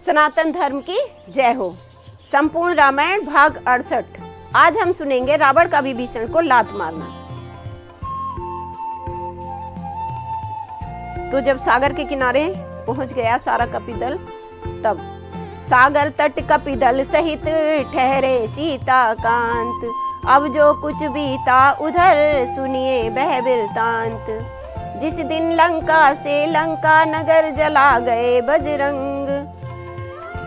सनातन धर्म की जय हो। संपूर्ण रामायण भाग 68। आज हम सुनेंगे रावण का विभीषण को लात मारना। तो जब सागर के किनारे पहुंच गया सारा कपिदल, तब सागर तट कपिदल सहित ठहरे सीता कांत। अब जो कुछ बीता उधर सुनिए वह वृतांत। जिस दिन लंका से लंका नगर जला गए बजरंग,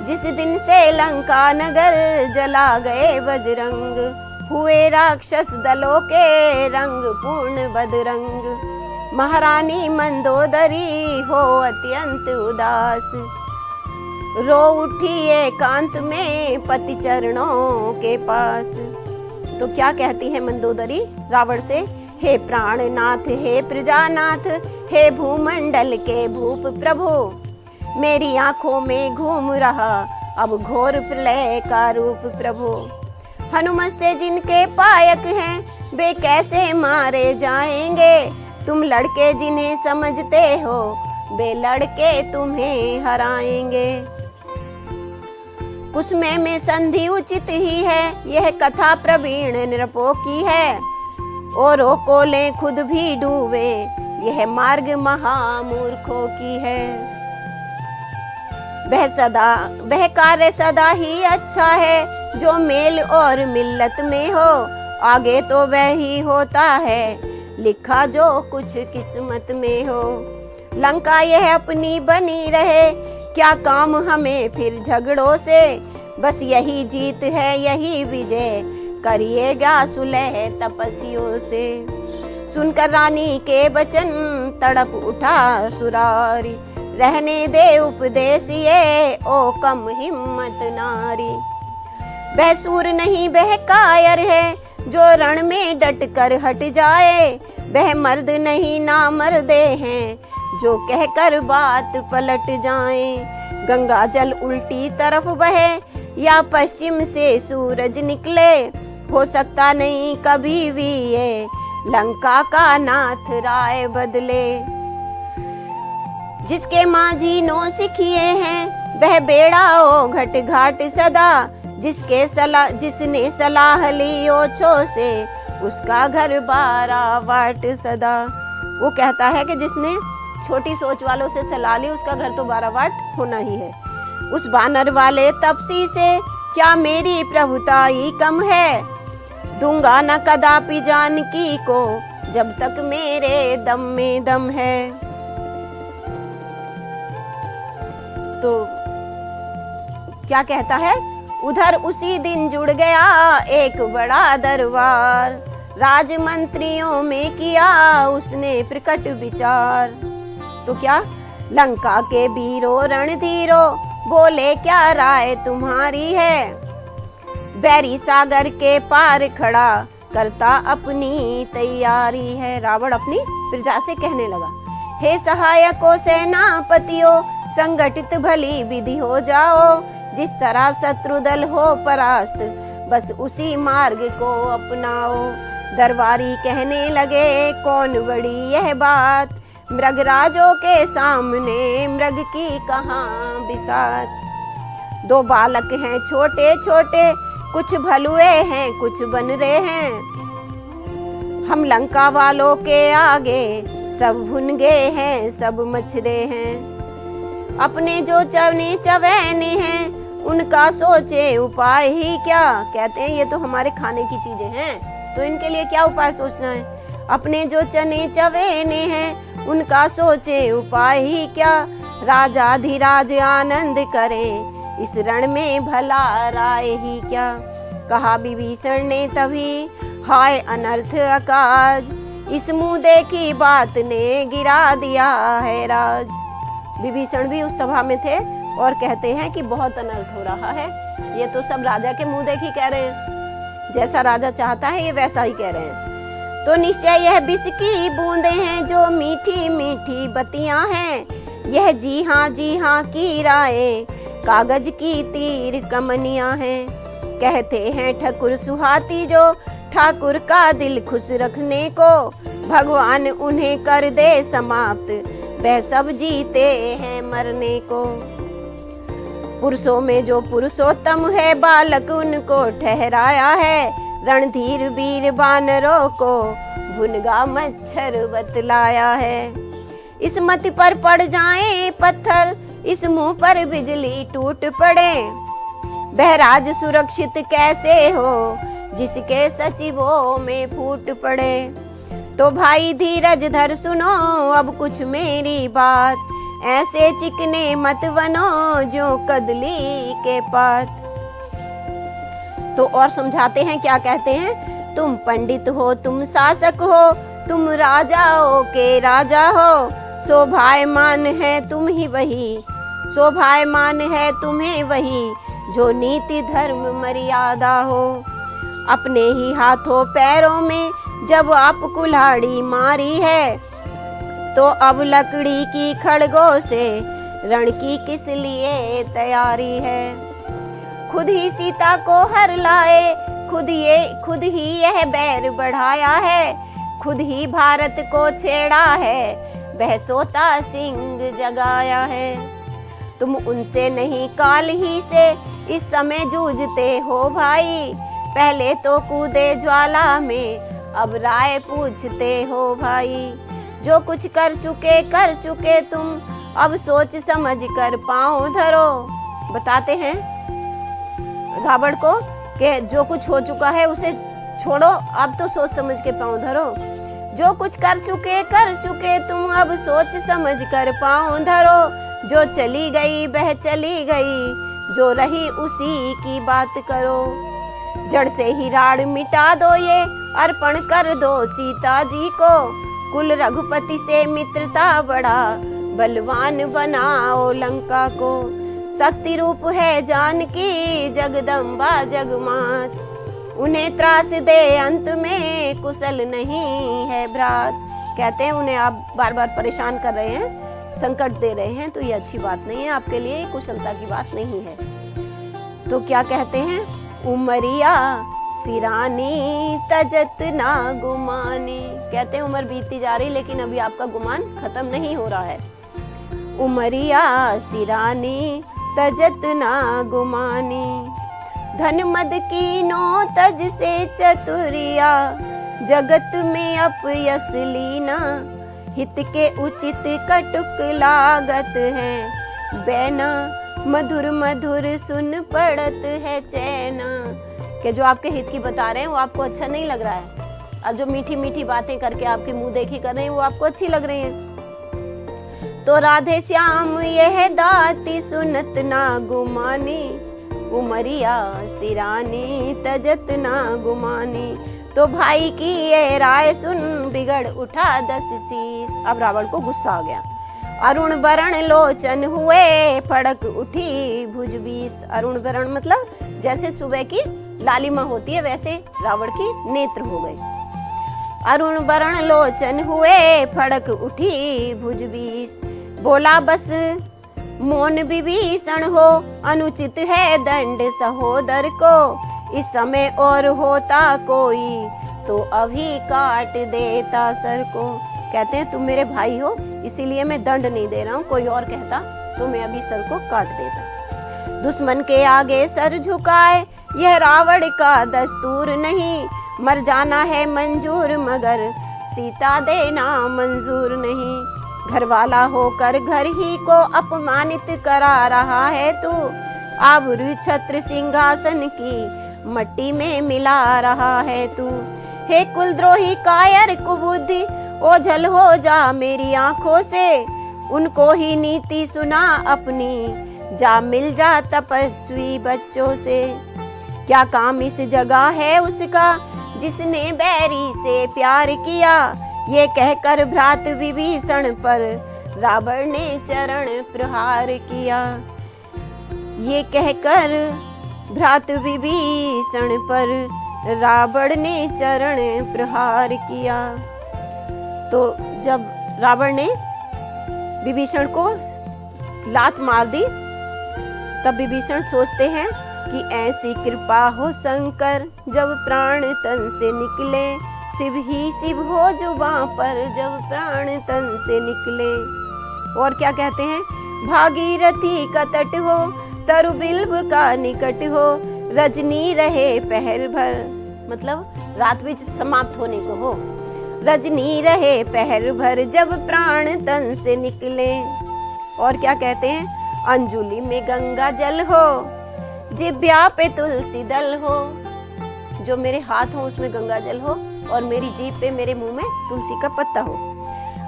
जिस दिन से लंका नगर जला गए बजरंग, हुए राक्षस दलों के रंग पूर्ण बदरंग। महारानी मंदोदरी हो अत्यंत उदास, रो उठी एकांत में पति चरणों के पास। तो क्या कहती है मंदोदरी रावण से? हे प्राणनाथ, हे प्रजानाथ, हे भूमंडल के भूप प्रभु, मेरी आंखों में घूम रहा अब घोर प्रलय का रूप प्रभु। हनुमत से जिनके पायक हैं वे कैसे मारे जाएंगे, तुम लड़के जिन्हें समझते हो वे लड़के तुम्हें हराएंगे। कुसुमे में संधि उचित ही है, यह कथा प्रवीण नृपों की है। औरों को ले खुद भी डूबे, यह मार्ग महामूर्खों की है। वह कार्य सदा ही अच्छा है जो मेल और मिल्लत में हो। आगे तो वह ही होता है लिखा जो कुछ किस्मत में हो। लंका यह अपनी बनी रहे, क्या काम हमें फिर झगड़ों से। बस यही जीत है यही विजय, करिएगा सुलह तपस्वियों से। सुनकर रानी के वचन तड़प उठा सुरारी, रहने दे उपदेश ये ओ कम हिम्मत नारी। वह सूर नहीं वह कायर है जो रण में डट कर हट जाए। वह मर्द नहीं नामर्दे हैं जो कहकर बात पलट जाए। गंगा जल उल्टी तरफ बहे या पश्चिम से सूरज निकले, हो सकता नहीं कभी भी ये लंका का नाथ राय बदले। जिसके माझी नौ सिखिए हैं वह बेड़ा ओ घट घाट सदा। जिसने सलाह ली ओछो से उसका घर 12 वाट सदा। वो कहता है कि जिसने छोटी सोच वालों से सलाह ली उसका घर तो 12 वाट होना ही है। उस बानर वाले तपसी से क्या मेरी प्रभुताई कम है, दूंगा न कदापि जानकी को जब तक मेरे दम में दम है। तो क्या कहता है? उधर उसी दिन जुड़ गया एक बड़ा दरबार, राजमंत्रियों में किया उसने प्रकट विचार। तो क्या? लंका के वीरों रणधीरों बोले क्या राय तुम्हारी है। बैरी सागर के पार खड़ा करता अपनी तैयारी है। रावण अपनी प्रजा से कहने लगा, हे सहायकों सेनापतियों, संगठित भली विधि हो जाओ। जिस तरह शत्रु दल हो परास्त, बस उसी मार्ग को अपनाओ। दरबारी कहने लगे कौन बड़ी यह बात, मृगराजों के सामने मृग की कहाँ बिसात। 2 बालक हैं छोटे छोटे, कुछ भलुए हैं कुछ बनरे हैं। हम लंका वालों के आगे सब भुन गए हैं सब मछरे हैं। अपने जो चवने चवैने हैं उनका सोचे उपाय ही क्या। कहते हैं ये तो हमारे खाने की चीजें हैं तो इनके लिए क्या उपाय सोचना है। अपने जो चने चवेने हैं उनका सोचे उपाय ही क्या। राजाधिराज आनंद करे इस रण में भला राय ही क्या। कहा विभीषण ने तभी हाय अनर्थ अकाज, इस मुंह देखी बात ने गिरा दिया है राज। विभीषण भी उस सभा में थे और कहते हैं कि बहुत अनर्थ हो रहा है। ये तो सब राजा के मुंह देखी कह रहे हैं, जैसा राजा चाहता है ये वैसा ही कह रहे हैं। तो निश्चय यह विष की बूंदे हैं जो मीठी मीठी बतियां हैं। यह जी हाँ की राय कागज की तीर कमनियां हैं। कहते हैं ठकुर सुहाती जो ठाकुर का दिल खुश रखने को, भगवान उन्हें कर दे समाप्त वह सब जीते हैं मरने को। पुरुषों में जो पुरुषोत्तम है, बालक उनको ठहराया है। रणधीर वीर बानरों को भुनगा मच्छर बतलाया है। इस मत पर पड़ जाए पत्थर, इस मुंह पर बिजली टूट पड़े। बहराज सुरक्षित कैसे हो, जिसके सचिवों में फूट पड़े। तो भाई धीरज धर सुनो अब कुछ मेरी बात, ऐसे चिकने मत बनो जो कदली के पात। तो और समझाते हैं, क्या कहते हैं, तुम पंडित हो, तुम शासक हो, तुम राजाओं के राजा हो। शोभायमान है तुम ही वही, शोभायमान है तुम्हें वही, जो नीति धर्म मर्यादा हो। अपने ही हाथों पैरों में जब आप कुल्हाड़ी मारी है, तो अब लकड़ी की खड़गों से रण की किस लिए तैयारी है। खुद ही सीता को हर लाए, खुद ही यह बैर बढ़ाया है। खुद ही भारत को छेड़ा है, वह सोता सिंह जगाया है। तुम उनसे नहीं काल ही से इस समय जूझते हो भाई। पहले तो कूदे ज्वाला में, अब राय पूछते हो भाई। जो कुछ कर चुके तुम, अब सोच समझ कर पाँव धरो। बताते हैं रावण को कि जो कुछ हो चुका है उसे छोड़ो, अब तो सोच समझ के पाँव धरो। जो कुछ कर चुके तुम, अब सोच समझ कर पाँव धरो। जो चली गई वह चली गई, जो रही उसी की बात करो। जड़ से ही राड़ मिटा दो ये, अर्पण कर दो सीता जी को। कुल रघुपति से मित्रता बढ़ा, बलवान बनाओ लंका को। शक्ति रूप है जानकी, जगदम्बा जगमात। उन्हें त्रास दे अंत में, कुशल नहीं है भ्रात। कहते हैं उन्हें आप बार बार परेशान कर रहे हैं, संकट दे रहे हैं, तो ये अच्छी बात नहीं है आपके लिए, कुशलता की बात नहीं है। तो क्या कहते हैं, उमरिया सिरानी तजत ना गुमानी। कहते हैं उम्र बीतती जा रही, लेकिन अभी आपका गुमान खत्म नहीं हो रहा है। उमरिया सिरानी तजत ना गुमानी, धन मद की नो तज से चतुरिया। जगत में अपयस लीना, हित के उचित कटुक लागत है। बैना मधुर मधुर सुन पड़त है चैना। कि जो आपके हित की बता रहे हैं वो आपको अच्छा नहीं लग रहा है, अब जो मीठी मीठी बातें करके आपकी मुंह देखी कर रहे हैं वो आपको अच्छी लग रही हैं। तो राधे श्याम यह दाती सुनत ना गुमानी। उमरिया सिरानी तजत ना गुमानी। तो भाई की ये राय सुन, बिगड़ उठा 10 शीश। अब रावण को गुस्सा आ गया। अरुण बरण लोचन हुए, फड़क उठी भुज 20। अरुण बरण मतलब जैसे सुबह की लालिमा होती है, वैसे रावण की नेत्र हो गए। अरुण बरण लोचन हुए, फड़क उठी भुज 20। बोला बस मौन विभीषण हो, अनुचित है दंड सहोदर को। इस समय और होता कोई, तो अभी काट देता सर को। कहते हैं तुम मेरे भाई हो, इसीलिए मैं दंड नहीं दे रहा हूँ, कोई और कहता तो मैं अभी सर को काट देता। दुश्मन के आगे सर झुकाए, यह रावण का दस्तूर नहीं। मर जाना है मंजूर, मगर सीता देना मंजूर नहीं। घर वाला होकर घर ही को अपमानित करा रहा है तू। आबरू छत्र सिंहासन की मट्टी में मिला रहा है तू। हे कुलद्रोही कायर कुबुद्धि, ओझल हो जा मेरी आंखों से। उनको ही नीति सुना अपनी, जा मिल जा तपस्वी बच्चों से। क्या काम इस जगह है उसका, जिसने बैरी से प्यार किया। ये कहकर भ्रात विभीषण पर रावण ने चरण प्रहार किया। ये कहकर भ्रात विभीषण पर रावण ने चरण प्रहार किया। तो जब रावण ने विभीषण को लात मार दी, तब विभीषण सोचते हैं कि ऐसी कृपा हो शंकर, जब प्राण तन से निकले। शिव ही शिव हो जुबां पर, जब प्राण तन से निकले। और क्या कहते हैं, भागीरथी का तट हो, तरु बिल्व का निकट हो, रजनी रहे पहर भर, मतलब रात भी समाप्त होने को हो, रजनी रहे पहर भर, जब प्राण तन से निकले। और क्या कहते हैं, अंजुलि में गंगा जल हो, जिब्या पे तुलसी दल हो, जो मेरे हाथ हो उसमें गंगा जल हो और मेरी जीभ पे, मेरे मुंह में तुलसी का पत्ता हो।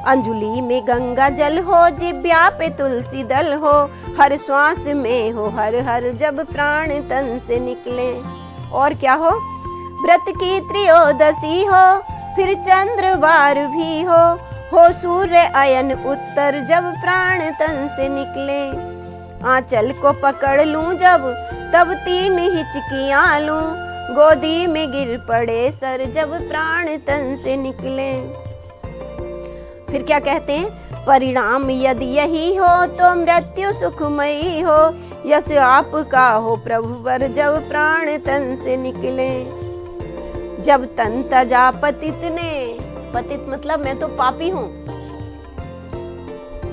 अंजुलि में गंगा जल हो, जिब्या पे तुलसी दल हो, हर श्वास में हो हर हर, जब प्राण तन से निकले। और क्या हो, व्रत की त्रयोदशी हो, फिर चंद्रवार भी हो सूर्य अयन उत्तर, जब प्राण तन से निकले। आंचल को पकड़ लूं जब, तब 3 हिचकियां लूं, गोदी में गिर पड़े सर, जब प्राण तन से निकले। फिर क्या कहते हैं, परिणाम यदि यही हो, तो मृत्यु सुखमयी हो, यश आपका हो प्रभु वर, जब प्राण तन से निकले। जब तन तजा पतित ने, पतित मतलब मैं तो पापी हूँ,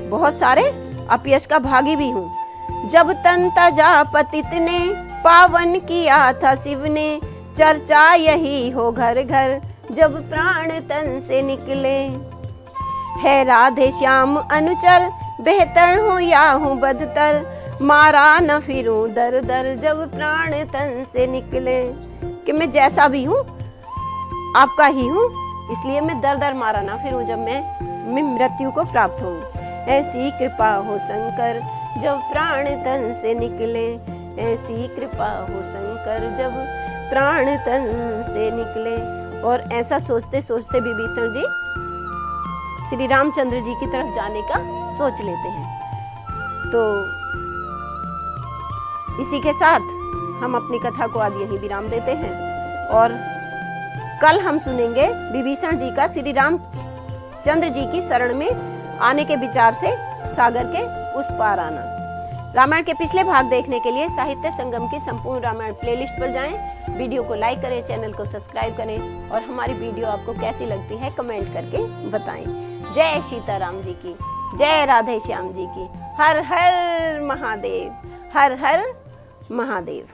बहुत सारे अपयश का भागी भी हूँ। जब तन तजा पतित ने, पावन किया था शिव ने, चर्चा यही हो घर घर, जब प्राण तन से निकले। है राधे श्याम अनुचर, बेहतर हूँ या हूँ बदतर, मारा न फिरूं दर दर, जब प्राण तन से निकले। कि मैं जैसा भी हूँ आपका ही हूँ, इसलिए मैं दर दर मारा ना फिरूं जब मैं मृत्यु को प्राप्त हूँ। ऐसी कृपा हो शंकर, जब प्राण तन से निकले, ऐसी कृपा हो शंकर, जब प्राण तन से निकले। और ऐसा सोचते सोचते विभीषण जी श्री रामचंद्र जी की तरफ जाने का सोच लेते हैं। तो इसी के साथ हम अपनी कथा को आज यही विराम देते हैं और कल हम सुनेंगे विभीषण जी का श्री रामचंद्र जी की शरण में आने के विचार से सागर के उस पार आना। रामायण के पिछले भाग देखने के लिए साहित्य संगम की संपूर्ण रामायण प्लेलिस्ट पर जाएं, वीडियो को लाइक करें, चैनल को सब्सक्राइब करें और हमारी वीडियो आपको कैसी लगती है कमेंट करके बताएं। जय सीताराम जी की, जय राधे श्याम जी की। हर हर महादेव, हर हर महादेव।